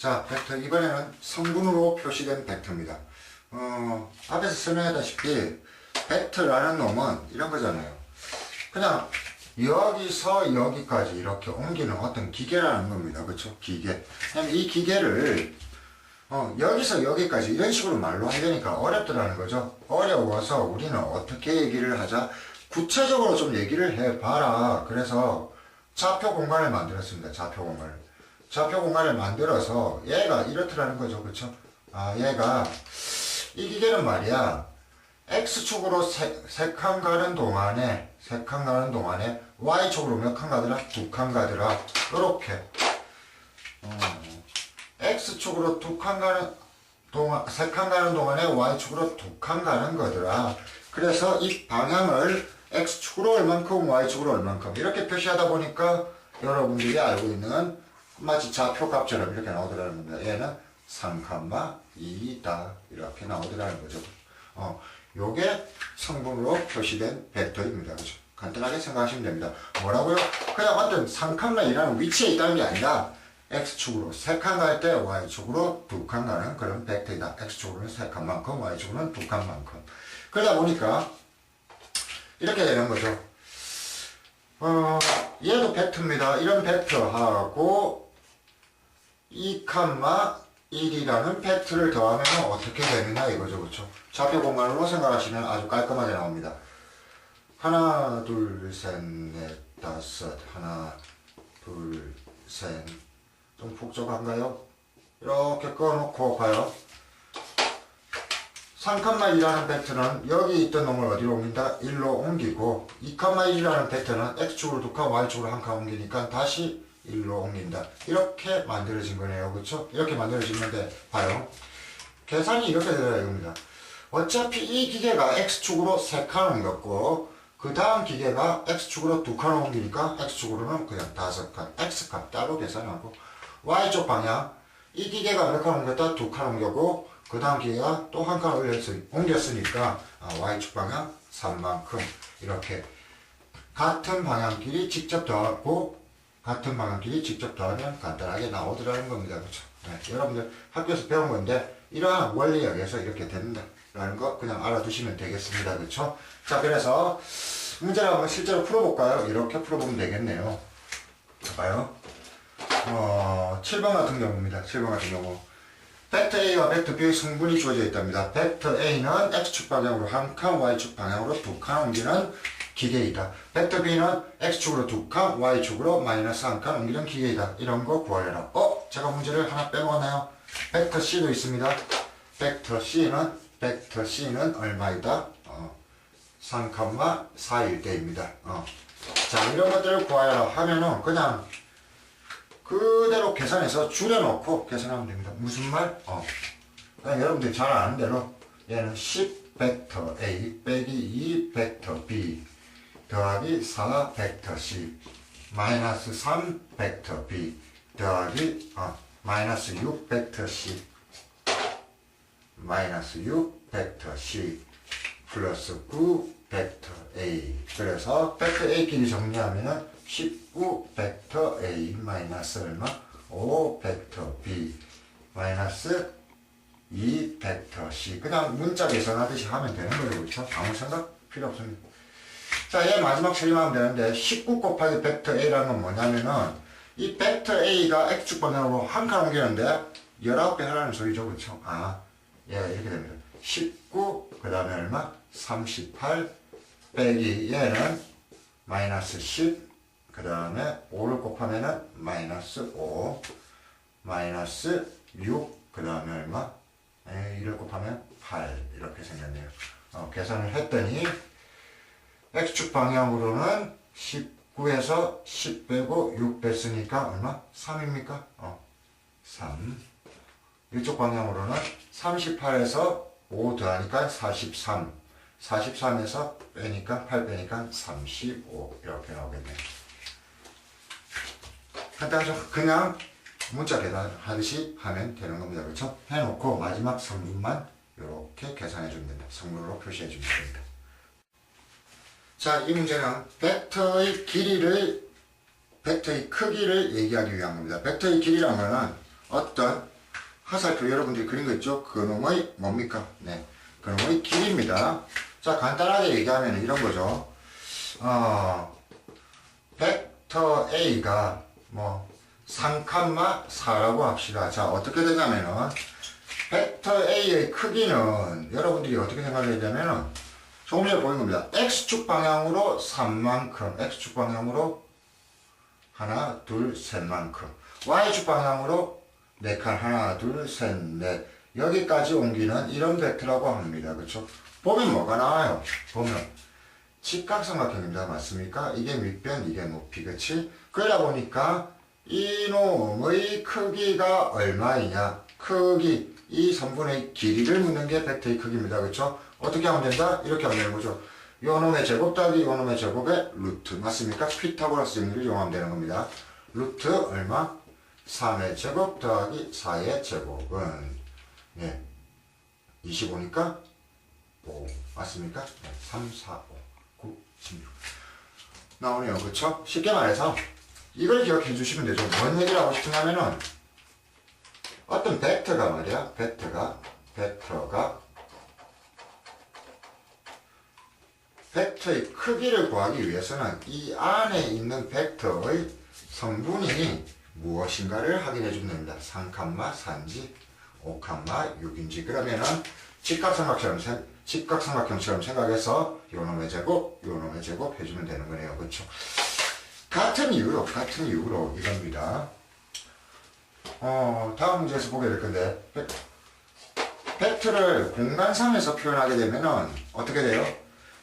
자, 벡터 이번에는 성분으로 표시된 벡터입니다. 앞에서 설명했다시피 벡터라는 놈은 이런 거잖아요. 그냥 여기서 여기까지 이렇게 옮기는 어떤 기계라는 겁니다. 그렇죠? 기계. 이 기계를 여기서 여기까지 이런 식으로 말로 하려니까 어렵더라는 거죠. 어려워서 우리는 어떻게 얘기를 하자? 구체적으로 좀 얘기를 해봐라. 그래서 좌표 공간을 만들었습니다. 좌표 공간을. 좌표 공간을 만들어서 얘가 이렇더라는 거죠. 그쵸? 얘가 이 기계는 말이야 X축으로 3칸 가는 동안에 Y축으로 몇 칸 가더라? 2칸 가더라. 요렇게 X축으로 3칸 가는 동안에 Y축으로 2칸 가는 거더라. 그래서 이 방향을 X축으로 얼만큼 Y축으로 얼만큼 이렇게 표시하다 보니까 여러분들이 알고 있는 마치 좌표값처럼 이렇게 나오더라는 겁니다. 얘는 3,2다 이렇게 나오더라는 거죠. 요게 성분으로 표시된 벡터입니다. 그죠? 간단하게 생각하시면 됩니다. 뭐라고요? 그냥 완전 3,2라는 위치에 있다는 게 아니라 X축으로 3칸 갈 때 Y축으로 2칸 가는 그런 벡터이다. X축으로는 3칸만큼 Y축으로는 2칸만큼. 그러다 보니까 이렇게 되는 거죠. 얘도 벡터입니다. 이런 벡터하고 2,1이라는 벡터를 더하면 어떻게 되느냐 이거죠. 그렇죠? 좌표 공간으로 생각하시면 아주 깔끔하게 나옵니다. 하나, 둘, 셋, 넷, 다섯. 하나, 둘, 셋. 좀 복잡한가요? 이렇게 꺼놓고 봐요. 3,2라는 벡터는 여기 있던 놈을 어디로 옮긴다? 1로 옮기고 2,1이라는 벡터는 X축으로 2칸, Y축으로 1칸 옮기니까 다시 1로 옮긴다. 이렇게 만들어진 거네요. 그렇죠? 이렇게 만들어지는데 봐요. 계산이 이렇게 되어야 됩니다. 어차피 이 기계가 X축으로 3칸 옮겼고 그 다음 기계가 X축으로 2칸 옮기니까 X축으로는 그냥 5칸, X값 따로 계산하고 Y쪽 방향 이 기계가 몇 칸 옮겼다? 2칸 옮겼고 그 다음 기계가 또 한 칸 옮겼으니까 Y축 방향 3만큼 이렇게 같은 방향끼리 직접 더하고 같은 방향끼리 직접 더하면 간단하게 나오더라는 겁니다. 그렇죠? 네, 여러분들 학교에서 배운 건데 이러한 원리에 의해서 이렇게 된다라는 거 그냥 알아두시면 되겠습니다. 그렇죠? 자, 그래서 문제를 한번 실제로 풀어볼까요? 이렇게 풀어보면 되겠네요. 봐요. 7번 같은 경우입니다. 7번 같은 경우 벡터 A와 벡터 B의 성분이 주어져 있답니다. 벡터 A는 X축 방향으로 1칸, Y축 방향으로 2칸 옮기는 기계이다. 벡터 B는 X축으로 2칸, Y축으로 마이너스 1칸 옮기는 기계이다. 이런 거 구하려라. 제가 문제를 하나 빼먹었나요? 벡터 C도 있습니다. 벡터 C는 얼마이다? 3,4일 때입니다. 자, 이런 것들을 구하려라 하면은 그냥 그대로 계산해서 줄여놓고 계산하면 됩니다. 무슨 말? 그냥 여러분들이 잘 아는 대로 얘는 10 벡터 A 빼기 2 벡터 B 더하기 4 벡터 C 마이너스 3 벡터 B 더하기 마이너스 6 벡터 C 마이너스 6 벡터 C 플러스 9 벡터 A. 그래서 벡터 A끼리 정리하면은 19 벡터 A 마이너스 얼마? 5 벡터 B 마이너스 2 벡터 C. 그냥 문자 계산하듯이 하면 되는 거예요. 그렇죠? 아무 생각 필요 없습니다. 자, 얘 마지막 처리하면 되는데 19 곱하기 벡터 A라는 건 뭐냐면은 이 벡터 A가 X축 방향으로 한 칸 옮기는데 19배 하라는 소리죠. 그렇죠? 얘가 이렇게 됩니다. 19 그 다음에 얼마? 38 빼기 얘는 마이너스 10 그 다음에 5를 곱하면은 마이너스 5 마이너스 6 그 다음에 얼마? 1을 곱하면 8 이렇게 생겼네요. 계산을 했더니 X축 방향으로는 19에서 10 빼고 6 뺐으니까 얼마? 3입니까? 3 이쪽 방향으로는 38에서 5 더하니까 43 43에서 빼니까 8 빼니까 35 이렇게 나오겠네요. 간단하죠? 그냥 문자 계산하듯이 하면 되는 겁니다. 그렇죠? 해놓고 마지막 성분만 이렇게 계산해 주면 됩니다. 성분으로 표시해 주면 됩니다. 자, 이 문제는 벡터의 크기를 얘기하기 위한 겁니다. 벡터의 길이라면 어떤 화살표 여러분들이 그린 거 있죠? 그놈의 뭡니까? 네, 그놈의 길이입니다. 자, 간단하게 얘기하면 이런 거죠. 벡터 A가 뭐 3,4라고 합시다. 자, 어떻게 되냐면은 벡터 A의 크기는 여러분들이 어떻게 생각해야 되냐면은 조금 전에 보인 겁니다. X축 방향으로 3만큼, X축 방향으로 하나, 둘, 셋만큼, Y축 방향으로 4칸, 하나, 둘, 셋, 넷. 여기까지 옮기는 이런 벡터라고 합니다. 그렇죠? 보면 뭐가 나와요? 보면 직각삼각형입니다. 맞습니까? 이게 밑변, 이게 높이, 그치? 그러다 보니까 이놈의 크기가 얼마이냐? 크기, 이 선분의 길이를 묻는 게 벡터의 크기입니다. 그쵸? 어떻게 하면 된다? 이렇게 하면 되는 거죠. 요놈의 제곱 더하기 요놈의 제곱의 루트. 맞습니까? 피타고라스 정리를 이용하면 되는 겁니다. 루트 얼마? 3의 제곱 더하기 4의 제곱은 네, 25니까 5. 맞습니까? 네, 3, 4, 5, 9, 16 나오네요. 그쵸? 쉽게 말해서 이걸 기억해 주시면 되죠. 뭔 얘기를 하고 싶으냐면은 어떤 벡터가 말이야. 벡터의 크기를 구하기 위해서는 이 안에 있는 벡터의 성분이 무엇인가를 확인해 주면 됩니다. 3,4인지 5,6인지 그러면은 직각삼각형처럼 생각해서 요놈의 제곱 해주면 되는 거네요. 그렇죠? 같은 이유로 이겁니다. 다음 문제에서 보게 될 건데 벡터를 공간상에서 표현하게 되면은 어떻게 돼요?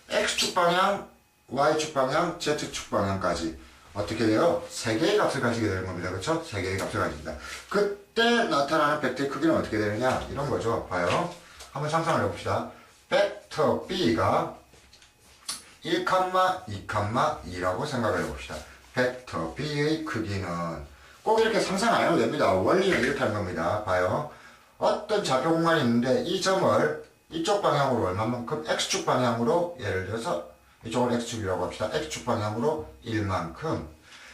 X축 방향, Y축 방향, Z축 방향까지 어떻게 돼요? 3개의 값을 가지게 되는 겁니다. 그렇죠? 3개의 값을 가집니다. 그때 나타나는 벡터의 크기는 어떻게 되느냐? 이런 거죠. 봐요. 한번 상상을 해봅시다. 벡터 B가 1, 2, 2라고 생각을 해봅시다. 벡터 B의 크기는 꼭 이렇게 상상 안 해도 됩니다. 원리는 이렇게 하는 겁니다. 봐요. 어떤 좌표 공간이 있는데 이 점을 이쪽 방향으로 얼마만큼? X축 방향으로 예를 들어서 이쪽은 X축이라고 합시다. X축 방향으로 1만큼 그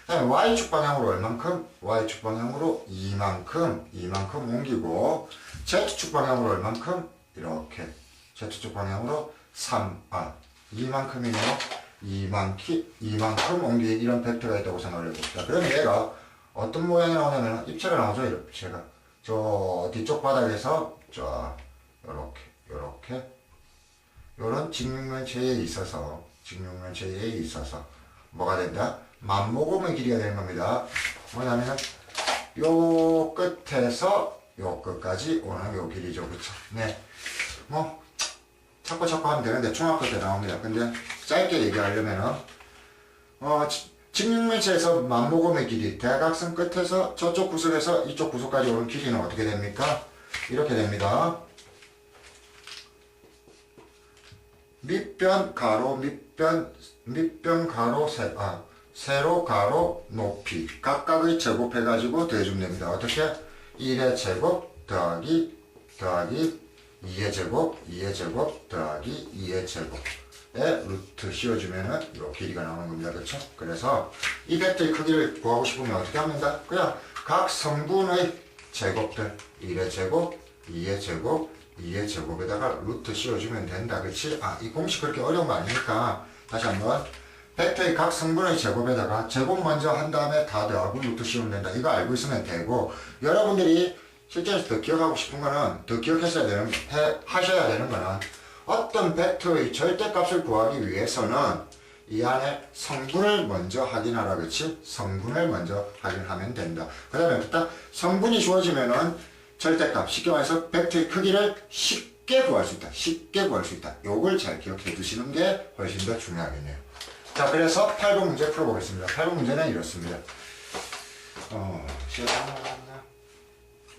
다음에 Y축 방향으로 얼만큼? Y축 방향으로 2만큼 옮기고 Z축 방향으로 얼만큼? 이렇게 Z축 방향으로 2만큼이네요. 2만큼 옮긴 이런 벡터가 있다고 생각을 해봅시다. 그럼 얘가 어떤 모양이 나오냐면 입체가 나오죠. 입체가 저 뒤쪽 바닥에서 자 요렇게 요런 직육면체에 있어서 뭐가 된다? 만모금의 길이가 되는 겁니다. 뭐냐면 요 끝에서 요 끝까지 오는 요 길이죠. 그쵸? 네. 뭐 자꾸 하면 되는데 중학교 때 나옵니다. 근데 짧게 얘기하려면은 직육면체에서 만모금의 길이, 대각선 끝에서 저쪽 구석에서 이쪽 구석까지 오는 길이는 어떻게 됩니까? 이렇게 됩니다. 밑변 가로 세로 가로 높이 각각의 제곱해가지고 더해주면 됩니다. 어떻게? 1의 제곱 더하기 2의 제곱 더하기 2의 제곱에 루트 씌워주면은 요 길이가 나오는 겁니다. 그렇죠? 그래서 이 벡터의 크기를 구하고 싶으면 어떻게 하면 된다? 그냥 각 성분의 제곱들 1의 제곱, 2의 제곱, 2의 제곱에다가 루트 씌워주면 된다. 그치? 이 공식 그렇게 어려운 거 아니니까 다시 한번 벡터의 각 성분의 제곱에다가 제곱 먼저 한 다음에 다 더하고 루트 씌우면 된다. 이거 알고 있으면 되고 여러분들이 실전에서 더 기억하고 싶은 거는 더 하셔야 되는 거는 어떤 벡터의 절대값을 구하기 위해서는 이 안에 성분을 먼저 확인하라. 그치? 성분을 먼저 확인하면 된다. 그 다음에 딱 성분이 주어지면은 절대값, 쉽게 말해서 벡터의 크기를 쉽게 구할 수 있다. 요걸 잘 기억해 두시는 게 훨씬 더 중요하겠네요. 자, 그래서 8번 문제 풀어보겠습니다. 8번 문제는 이렇습니다.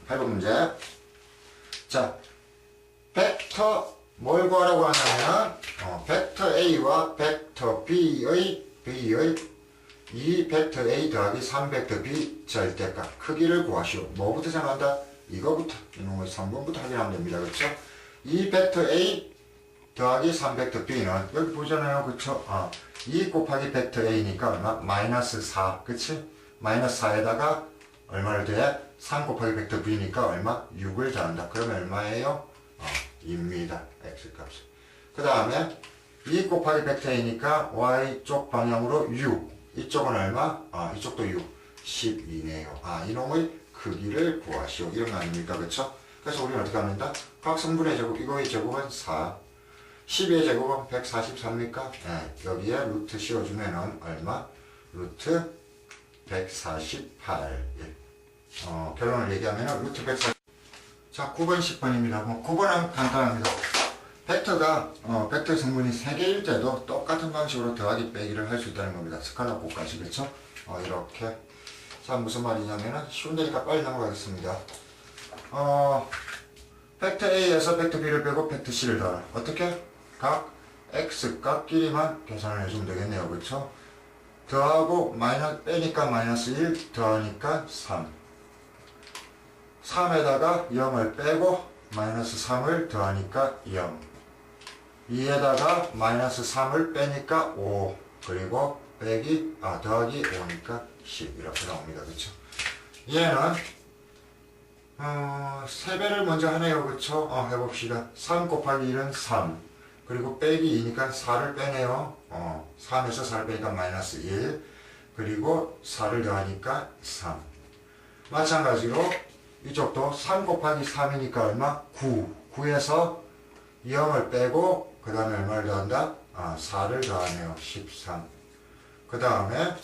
8번 문제. 자, 벡터 뭘 구하라고 하냐면 벡터 A와 벡터 B의 이 벡터 A 더하기 3벡터 B 절대값 크기를 구하시오. 뭐부터 생각한다? 이거부터 이놈의 3번부터 확인하면 됩니다. 그렇죠? 이 벡터 A 더하기 3벡터 B는 여기 보잖아요. 그렇죠? 2 곱하기 벡터 A니까 얼마? 마이너스 4. 그치? 마이너스 4에다가 얼마를 더해? 3 곱하기 벡터 v니까 얼마? 6을 더한다. 그러면 얼마예요? 2입니다. x값. 그 다음에 2 곱하기 벡터 a니까 y쪽 방향으로 6. 이쪽은 얼마? 이쪽도 6. 12네요. 이놈의 크기를 구하시오. 이런 거 아닙니까? 그쵸? 그래서 우리는 어떻게 합니다? 각 성분의 제곱, 이거의 제곱은 4. 12의 제곱은 144입니까? 네, 여기에 루트 씌워주면은 얼마? 루트 148. 결론을 얘기하면 루트 148. 자, 9번, 10번입니다. 뭐 9번은 간단합니다. 벡터가 벡터 성분이 3개일 때도 똑같은 방식으로 더하기 빼기를 할 수 있다는 겁니다. 스칼라 곱까지. 그렇죠? 이렇게. 자, 무슨 말이냐면은 쉬운 데니까 빨리 넘어가겠습니다. 벡터 A에서 벡터 B를 빼고 벡터 C를 더하라. 어떻게? 각 X 값끼리만 계산을 해주면 되겠네요. 그렇죠? 더하고 빼니까 마이너스 1, 더하니까 3. 3에다가 0을 빼고 마이너스 3을 더하니까 0. 2에다가 마이너스 3을 빼니까 5. 그리고 더하기 5니까 10. 이렇게 나옵니다. 그쵸? 얘는 3배를 먼저 하네요. 그쵸? 해봅시다. 3 곱하기 1은 3. 그리고 빼기 2니까 4를 빼네요. 3에서 4를 빼니까 마이너스 1. 그리고 4를 더하니까 3. 마찬가지로 이쪽도 3 곱하기 3이니까 얼마? 9. 9에서 0을 빼고 그 다음에 얼마를 더한다? 4를 더하네요. 13. 그 다음에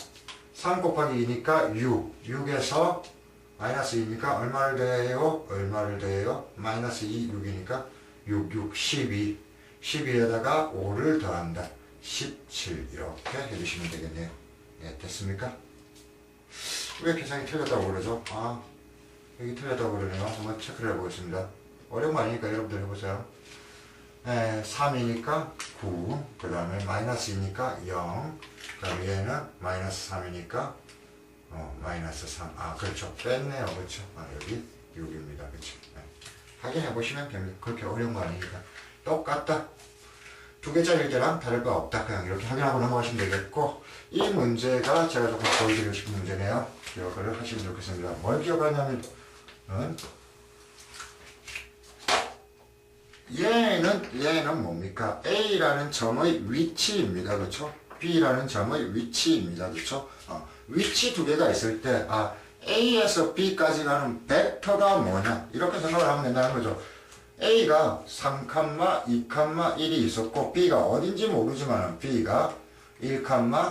3 곱하기 2니까 6. 6에서 마이너스 2니까 얼마를 더해요? 얼마를 더해요? 마이너스 2, 6이니까 6, 12. 12에다가 5를 더한다. 17. 이렇게 해주시면 되겠네요. 예, 됐습니까? 왜 계산이 틀렸다고 그러죠? 여기 틀렸다고 그러네요. 한번 체크를 해보겠습니다. 어려운 거 아니니까 여러분들 해보세요. 3이니까 9, 그 다음에 마이너스 2니까 0, 그 다음에 얘는 마이너스 3이니까 마이너스 3. 그렇죠. 뺐네요. 그렇죠. 여기 6입니다. 그렇죠. 확인해 보시면 됩니다. 그렇게 어려운 거 아니니까. 똑같다. 두 개짜리일 때랑 다를 바 없다. 그냥 이렇게 확인하고 넘어가시면 되겠고, 이 문제가 제가 조금 보여드리고 싶은 문제네요. 기억을 하시면 좋겠습니다. 뭘 기억하냐면 얘는 뭡니까? A라는 점의 위치입니다. 그렇죠? B라는 점의 위치입니다. 그렇죠? 위치 두 개가 있을 때 A에서 B까지 가는 벡터가 뭐냐? 이렇게 생각을 하면 된다는 거죠. A가 3, 2, 1이 있었고 B가 어딘지 모르지만 B가 1,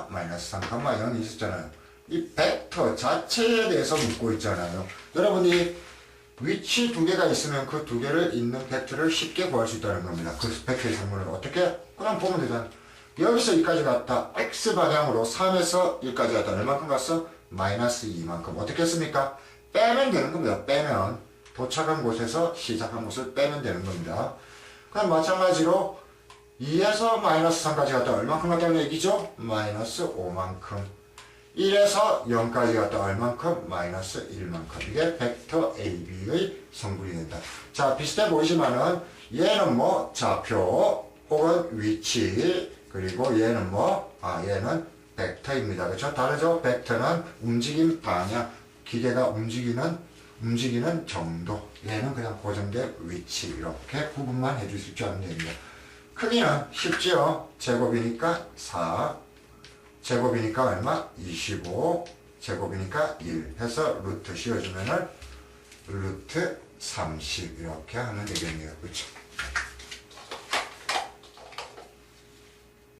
마이너스 3, 0이 있었잖아요. 이 벡터 자체에 대해서 묻고 있잖아요. 여러분이 위치 두 개가 있으면 그 두 개를 있는 벡터를 쉽게 구할 수 있다는 겁니다. 그 벡터의 성분을 어떻게? 그냥 보면 되잖아요. 여기서 2까지 갔다. X 방향으로 3에서 1까지 갔다. 얼마큼 갔어? 마이너스 2만큼. 어떻게 했습니까? 빼면 되는 겁니다. 빼면. 도착한 곳에서 시작한 곳을 빼면 되는 겁니다. 그럼 마찬가지로 2에서 마이너스 3까지 갔다. 얼마큼 갔다는 얘기죠? 마이너스 5만큼. 1에서 0까지 갔다 얼만큼? 마이너스 1만큼. 이게 벡터 AB의 성분이 된다. 자, 비슷해 보이지만은 얘는 뭐 좌표 혹은 위치, 그리고 얘는 얘는 벡터입니다. 그렇죠? 다르죠? 벡터는 움직임 방향, 기계가 움직이는 정도. 얘는 그냥 고정된 위치. 이렇게 구분만 해주실 줄 알면 됩니다. 크기는 쉽죠? 제곱이니까 4. 제곱이니까 얼마? 25. 제곱이니까 1 해서 루트 씌워주면은 루트 30 이렇게 하면 되겠네요. 그렇죠?